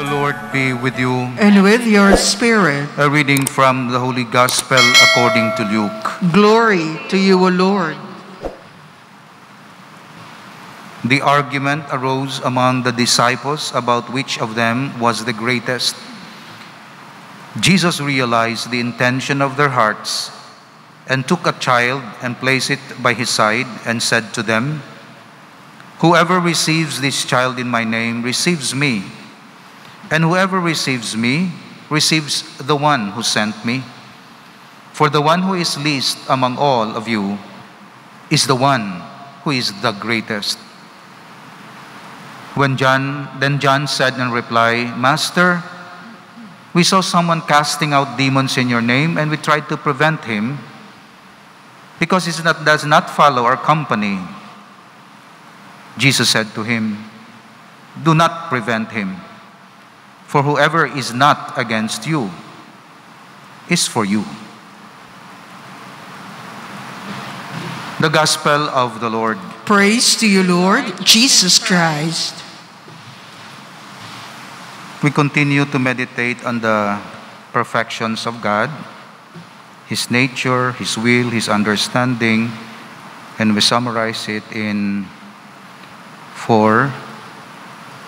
The Lord be with you. And with your spirit. A reading from the Holy Gospel according to Luke. Glory to you, O Lord. The argument arose among the disciples about which of them was the greatest. Jesus realized the intention of their hearts and took a child and placed it by his side and said to them, "Whoever receives this child in my name receives me, and whoever receives me receives the one who sent me. For the one who is least among all of you is the one who is the greatest." Then John said in reply, "Master, we saw someone casting out demons in your name, and we tried to prevent him because he does not follow our company." Jesus said to him, "Do not prevent him, for whoever is not against you is for you." The Gospel of the Lord. Praise to you, Lord Jesus Christ. We continue to meditate on the perfections of God, His nature, His will, His understanding, and we summarize it in 4.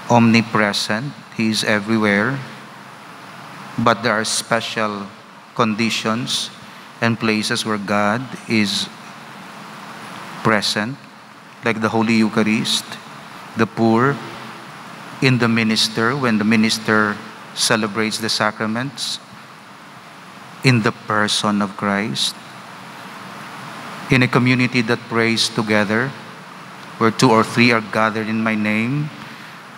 Omnipresent, He is everywhere, but there are special conditions and places where God is present, like the Holy Eucharist, the poor, in the minister, when the minister celebrates the sacraments, in the person of Christ, in a community that prays together, where 2 or 3 are gathered in my name,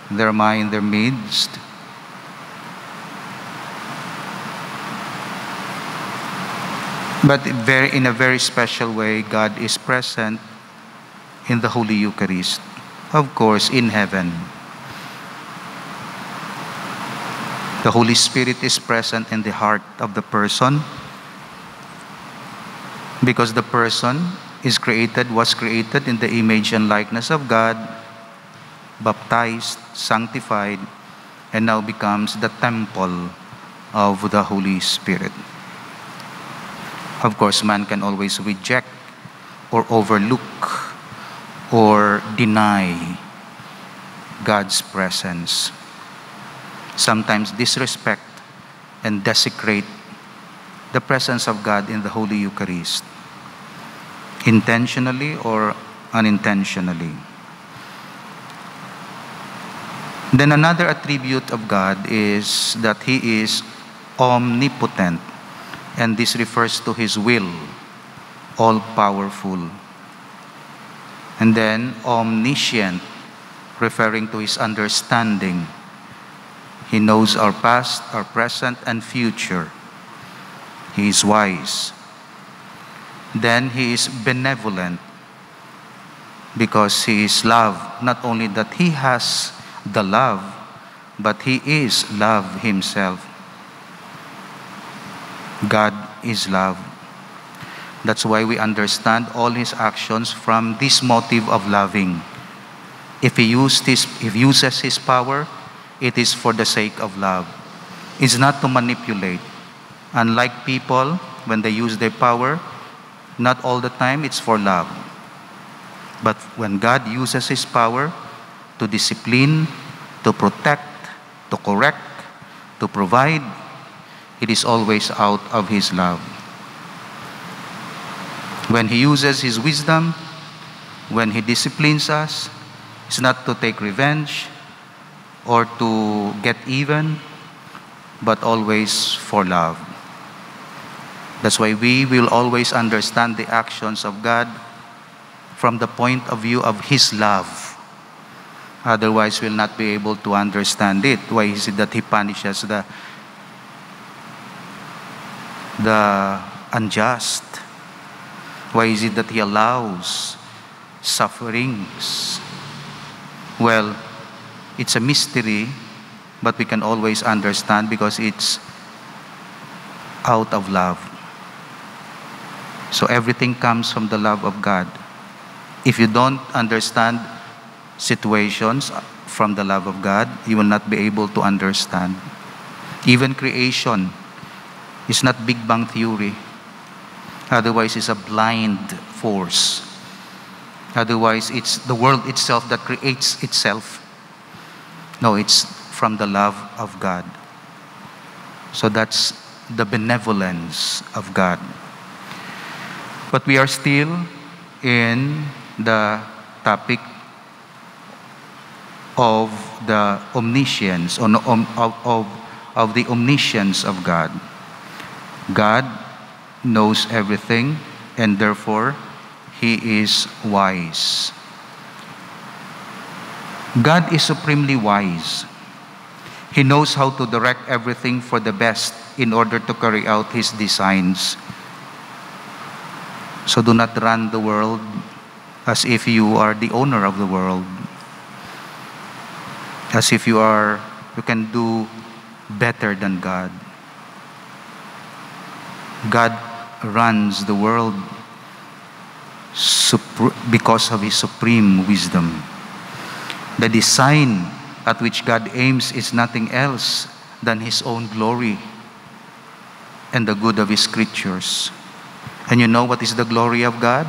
there am I in their midst. But in a very special way, God is present in the Holy Eucharist, of course, in heaven. The Holy Spirit is present in the heart of the person, because the person was created in the image and likeness of God, baptized, sanctified, and now becomes the temple of the Holy Spirit. Of course, man can always reject or overlook or deny God's presence. Sometimes disrespect and desecrate the presence of God in the Holy Eucharist, intentionally or unintentionally. Then another attribute of God is that He is omnipotent, and this refers to His will, all-powerful. And then omniscient, referring to His understanding. He knows our past, our present, and future. He is wise. Then He is benevolent, because He is love. Not only that He has the love, but He is love Himself. God is love. That's why we understand all His actions from this motive of loving. If He uses His power, it is for the sake of love. It's not to manipulate. Unlike people, when they use their power, not all the time it's for love. But when God uses His power to discipline, to protect, to correct, to provide, it is always out of His love. When He uses His wisdom, when He disciplines us, it's not to take revenge or to get even, but always for love. That's why we will always understand the actions of God from the point of view of His love. Otherwise, we'll not be able to understand it. Why is it that He punishes the unjust? Why is it that He allows sufferings? Well, it's a mystery, but we can always understand because it's out of love. So everything comes from the love of God. If you don't understand situations from the love of God, you will not be able to understand. Even creation is not Big Bang Theory. Otherwise, it's a blind force. Otherwise, it's the world itself that creates itself. No, it's from the love of God. So that's the benevolence of God. But we are still in the topic of the omniscience, of the omniscience of God. God knows everything, and therefore He is wise. God is supremely wise. He knows how to direct everything for the best in order to carry out His designs. So do not run the world as if you are the owner of the world. As if you can do better than God. God runs the world because of His supreme wisdom. The design at which God aims is nothing else than His own glory and the good of His creatures. And you know what is the glory of God?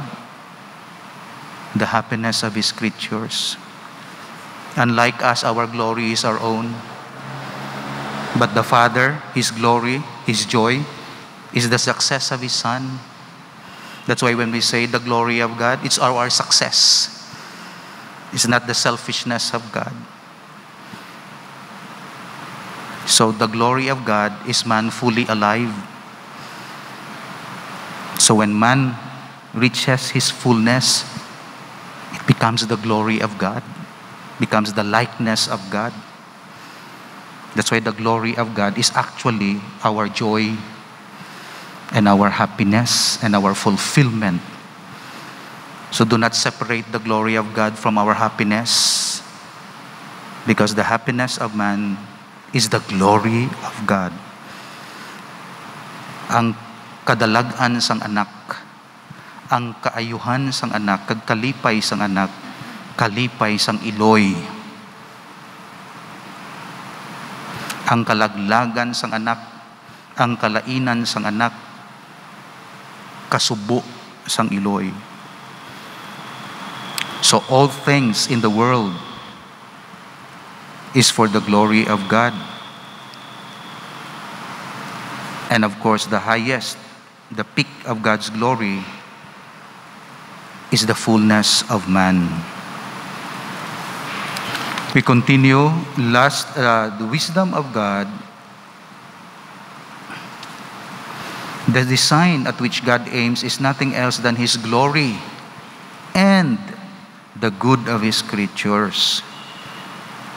The happiness of His creatures. Unlike us, our glory is our own. But the Father, His glory, His joy, is the success of His Son. That's why when we say the glory of God, it's our success. It's not the selfishness of God. So the glory of God is man fully alive. So when man reaches his fullness, it becomes the glory of God, becomes the likeness of God. That's why the glory of God is actually our joy and our happiness and our fulfillment. So do not separate the glory of God from our happiness, because the happiness of man is the glory of God. Ang kadalagan sang anak, ang kaayuhan sang anak, kag kalipay sang anak, kalipay sang iloy. Ang kalaglagan sang anak, ang kalainan sang anak, kasubo sang iloy. So all things in the world is for the glory of God. And of course, the highest, the peak of God's glory is the fullness of man. We continue. The wisdom of God, the design at which God aims is nothing else than His glory and the good of His creatures.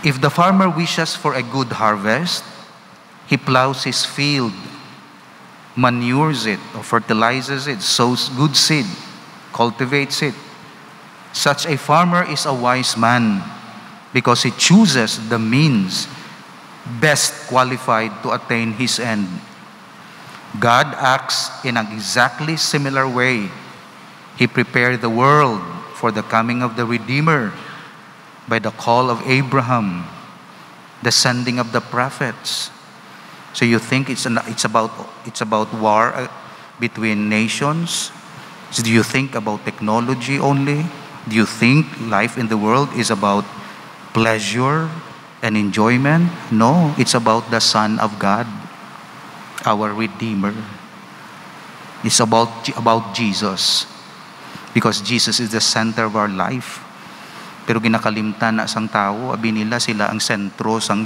If the farmer wishes for a good harvest, he plows his field, manures it or fertilizes it, sows good seed, cultivates it. Such a farmer is a wise man because he chooses the means best qualified to attain his end. God acts in an exactly similar way. He prepared the world for the coming of the Redeemer by the call of Abraham, the sending of the prophets. So you think it's about war between nations? So do you think about technology only? Do you think life in the world is about pleasure and enjoyment? No, it's about the Son of God, our Redeemer. It's about Jesus, because Jesus is the center of our life. Pero ginakalimtan na sang tao, abi nila sila ang sentro sang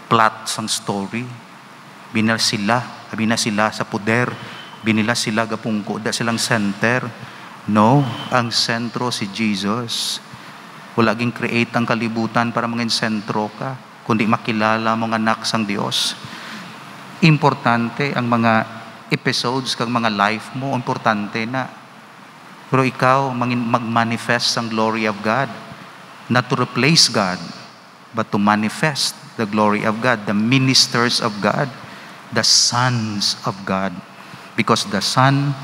plot sang story. Abi na sila sa poder, abi nila sila gapungko, da silang center. No, ang sentro si Jesus. Wala ging create ang kalibutan para mangin sentro ka, kundi makilala mong anak sang Dios. Importante ang mga episodes kag mga life mo, importante na. Pero ikaw mag-manifest ang glory of God. Not to replace God, but to manifest the glory of God. The ministers of God, the sons of God. Because the Son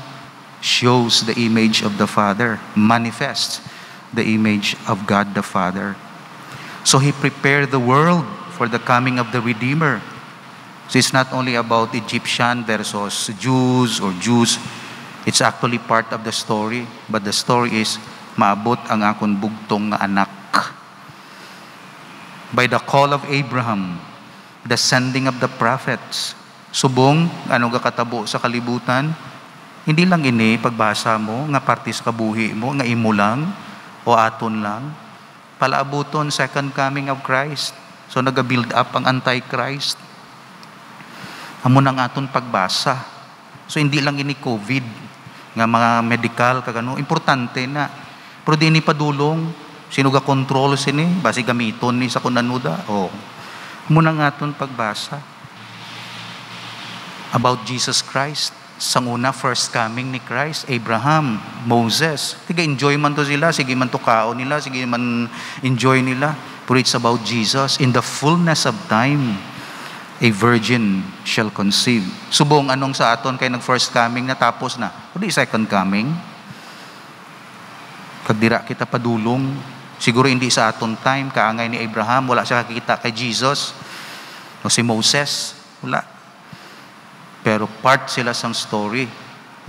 shows the image of the Father, manifests the image of God the Father. So He prepared the world for the coming of the Redeemer. So it's not only about Egyptian versus Jews or Jews. It's actually part of the story. But the story is, maabot ang akong bugtong nga anak. By the call of Abraham, the sending of the prophets, subong, ano ga katabo sa kalibutan, hindi lang ini pagbasa mo, nga partis kabuhi mo, nga imo lang, o aton lang. Palaabuton, second coming of Christ. So nag-build up ang Antichrist. Amo nang aton pagbasa. So hindi lang ini COVID, nga mga medical, kagano, importante na. Pero di ni padulong, sino ga control sini, basi gamiton ni sa kunanuda. Amo nang aton pagbasa. About Jesus Christ. Sang una, first coming ni Christ, Abraham, Moses. Tiga enjoy man to sila, sige man to kao nila, sige man enjoy nila. But it's about Jesus. In the fullness of time, a virgin shall conceive. Subong anong sa aton kay nag first coming na tapos na. Kundi second coming. Kagdira kita padulong. Siguro hindi sa aton time, kaangay ni Abraham, wala siya kakita kay Jesus. O si Moses, wala. Pero part sila sang story.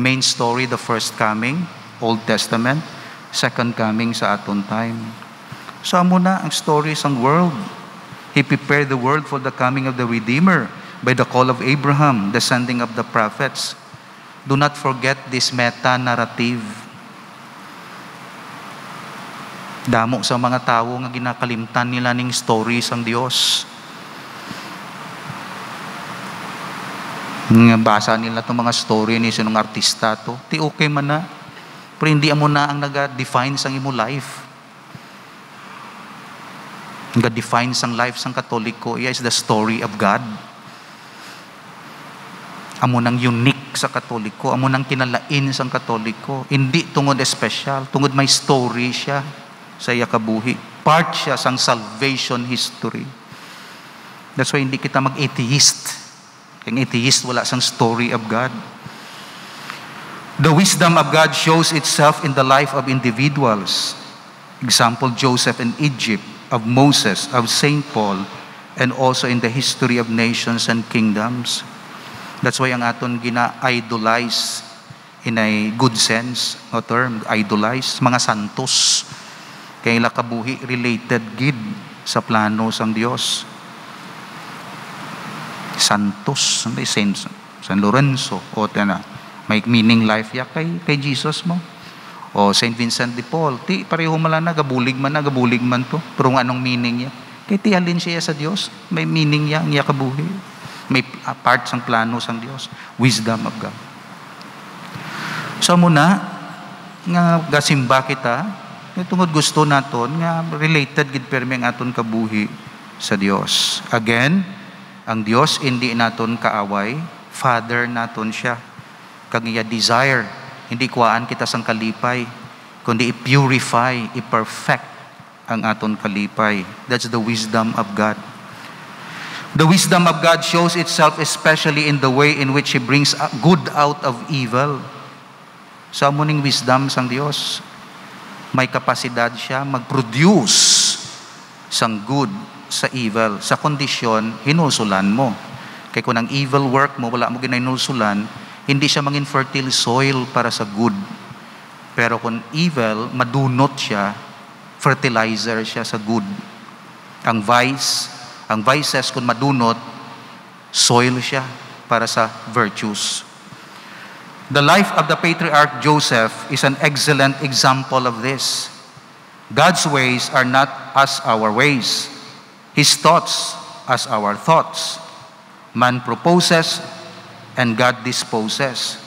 Main story, the first coming, Old Testament. Second coming sa aton time. So amo na ang story sang world. He prepared the world for the coming of the Redeemer by the call of Abraham, the sending of the prophets. Do not forget this meta-narrative. Damo sa mga tao nga ginakalimtan nila ning story sang Dios. Basa nila itong mga story ni sinong artista to. Ti okay man na. Pero hindi mo na ang nag-define sang imo life. Nag-define sang life sang Katoliko. Is the story of God. Amo nang unique sa Katoliko. Amo nang kinalain sang Katoliko. Hindi tungod special. Tungod may story siya sa iya kabuhi. Part siya sang salvation history. That's why hindi kita mag-atheist. Ang atheist, wala sang story of God. The wisdom of God shows itself in the life of individuals. Example, Joseph in Egypt, of Moses, of Saint Paul, and also in the history of nations and kingdoms. That's why ang aton gina-idolize in a good sense, no term, idolize, mga santos. Kaya ila kabuhi related gid sa plano sang Dios. Santos, San Lorenzo, o tena, may meaning life ya kay Jesus mo. O Saint Vincent de Paul, ti pareho mala na, gabulig man to. Pero anong meaning ya? Kay ti halin siya sa Dios, may meaning ya, niya kabuhi. May part sang plano sang Dios, wisdom of God. So muna, nga gasimba kita, tungod gusto naton, nga related gid permi ang aton kabuhi sa Dios. Again, ang Dios hindi naton kaaway, Father naton siya. Kag iya desire, hindi kuhaan kita sang kalipay, kundi i-purify, i-perfect ang aton kalipay. That's the wisdom of God. The wisdom of God shows itself especially in the way in which He brings good out of evil. Sa amuning wisdom sang Dios, may kapasidad siya mag-produce sang good sa evil, sa kondisyon, hinusulan mo. Kaya kung ang evil work mo, wala mo ginainusulan, hindi siya maging fertile soil para sa good. Pero kung evil, madunot siya, fertilizer siya sa good. Ang vices kung madunot, soil siya para sa virtues. The life of the patriarch Joseph is an excellent example of this. God's ways are not as our ways. His thoughts as our thoughts. Man proposes and God disposes.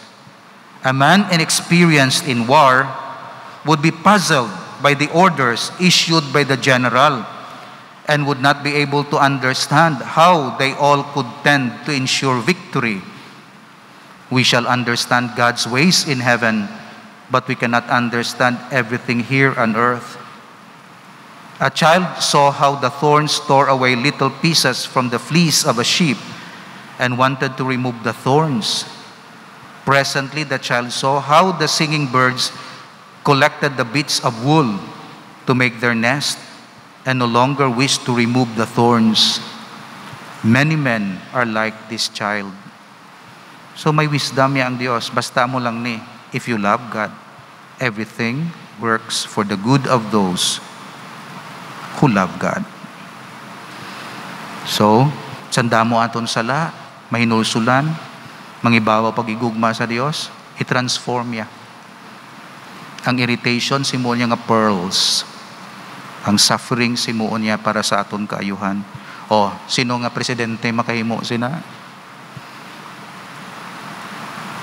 A man inexperienced in war would be puzzled by the orders issued by the general and would not be able to understand how they all could tend to ensure victory. We shall understand God's ways in heaven, but we cannot understand everything here on earth. A child saw how the thorns tore away little pieces from the fleece of a sheep and wanted to remove the thorns. Presently, the child saw how the singing birds collected the bits of wool to make their nest. and no longer wish to remove the thorns. Many men are like this child. So may wisdom niya ang Diyos. Basta mo lang ni, if you love God, everything works for the good of those who love God. So, sanda mo aton sala, mahinulsulan, mangibawa pagigugma sa Dios, i-transform ya. Ang irritation, simuon niya nga pearls. Ang suffering, simuon niya para sa aton kaayuhan. O, sino nga presidente makahimo sina?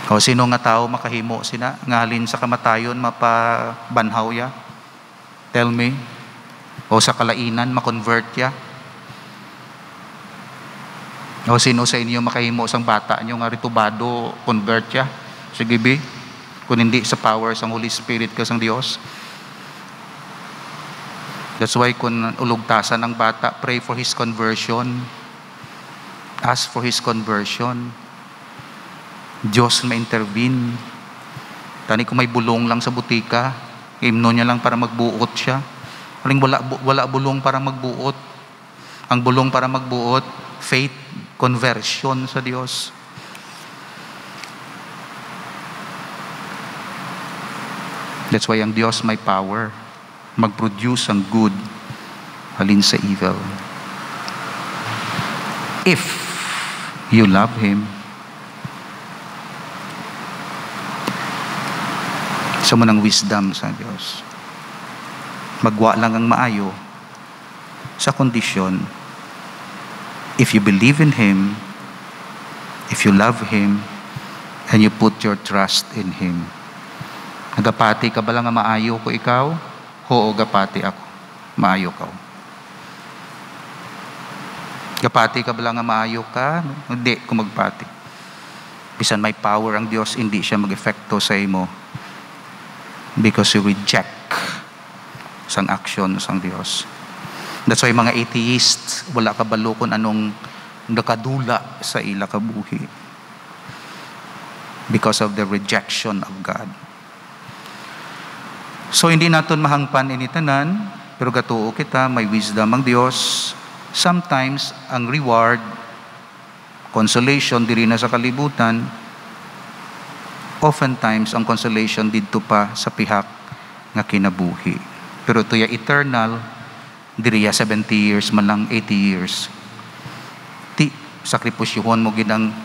O, sino nga tao makahimo sina? Ngalin sa kamatayon, mapabanhaw ya? Tell me. O sa kalainan, makonvert ya? O sino sa inyo makahimo sang bata nyo nga ritubado, convert ya? Sige be. Kung hindi sa power sang Holy Spirit ka sang Dios. That's why kung ulugtasan ng bata, pray for his conversion. Ask for his conversion. Diyos ma-intervene. Tani kung may bulong lang sa butika, himno niya lang para magbuot siya. Aling wala bulong para magbuot. Ang bulong para magbuot, faith, conversion sa Diyos. That's why ang Diyos may power mag-produce ang good halin sa evil. If you love Him, sa mo ng wisdom sa Diyos. Magwa lang ang maayo sa kondisyon, if you believe in Him, if you love Him, and you put your trust in Him. Nagapati ka ba lang nga maayo ko ikaw? Oo, gapati ako. Maayo ka. Gapati ka ba lang nga maayo ka? Hindi ko magpati. Bisan may power ang Diyos, hindi siya mag-efekto sa imo. Because you reject sang action sang Diyos. That's why mga atheists, wala kabalo kung anong nakadula sa ila kabuhi. Because of the rejection of God. So hindi natin mahangpan initanan, pero gatuo kita, may wisdom ang Diyos. Sometimes, ang reward, consolation, diri na sa kalibutan, oftentimes, ang consolation dito pa sa pihak nga kinabuhi. Pero ito ya eternal, diri ya 70 years, man lang 80 years. Ti, sakripusyuhon mo ginang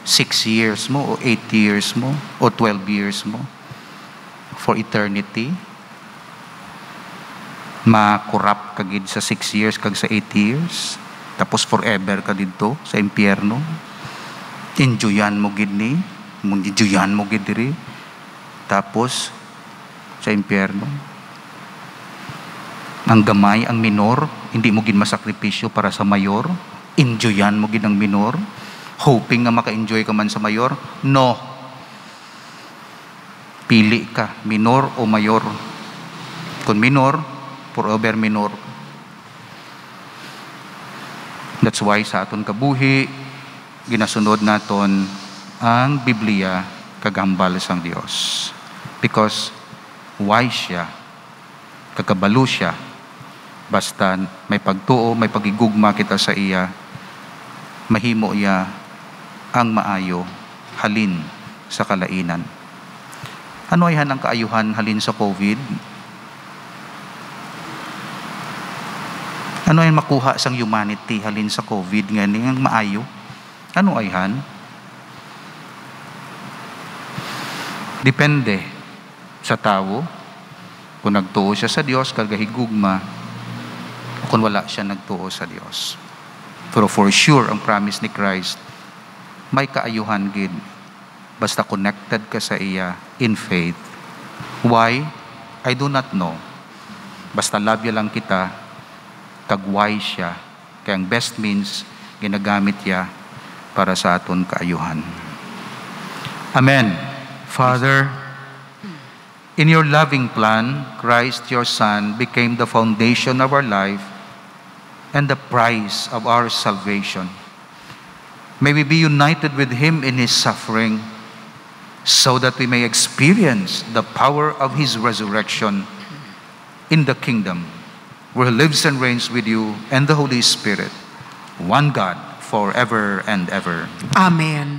6 years mo, o 8 years mo, o 12 years mo. For eternity, makurap ka gid sa 6 years kag sa 8 years, tapos forever ka dito sa impyerno. Enjoyan mo gid ni, enjoyan mo gid diri, tapos sa impyerno. Ang gamay, ang minor, hindi mo gid masakripisyo para sa mayor. Enjoyan mo gid ang minor, hoping nga maka-enjoy ka man sa mayor. No. Pili ka, minor o mayor. Kung minor, forever minor. That's why sa aton kabuhi, ginasunod naton ang Biblia kagambal sang Dios. Because wise siya, kakabalo siya, basta may pagtuo, may pagigugma kita sa iya, mahimo iya ang maayo halin sa kalainan. Ano ay hanang kaayuhan halin sa COVID? Ano ay makuha sang humanity halin sa COVID nga ang maayo? Ano ay han? Depende sa tao. Kung nagtuo siya sa Diyos, kagahigugma, o kung wala siya nagtuo sa Diyos. Pero for sure, ang promise ni Christ, may kaayuhan gid. Basta connected ka sa iya in faith. Why? I do not know. Basta love lang kita, kag-wise siya. Kaya ang best means, ginagamit niya para sa aton kaayuhan. Amen. Father, in your loving plan, Christ, your Son, became the foundation of our life and the price of our salvation. May we be united with Him in His suffering, so that we may experience the power of His resurrection in the kingdom who lives and reigns with you and the Holy Spirit, one God, forever and ever. Amen.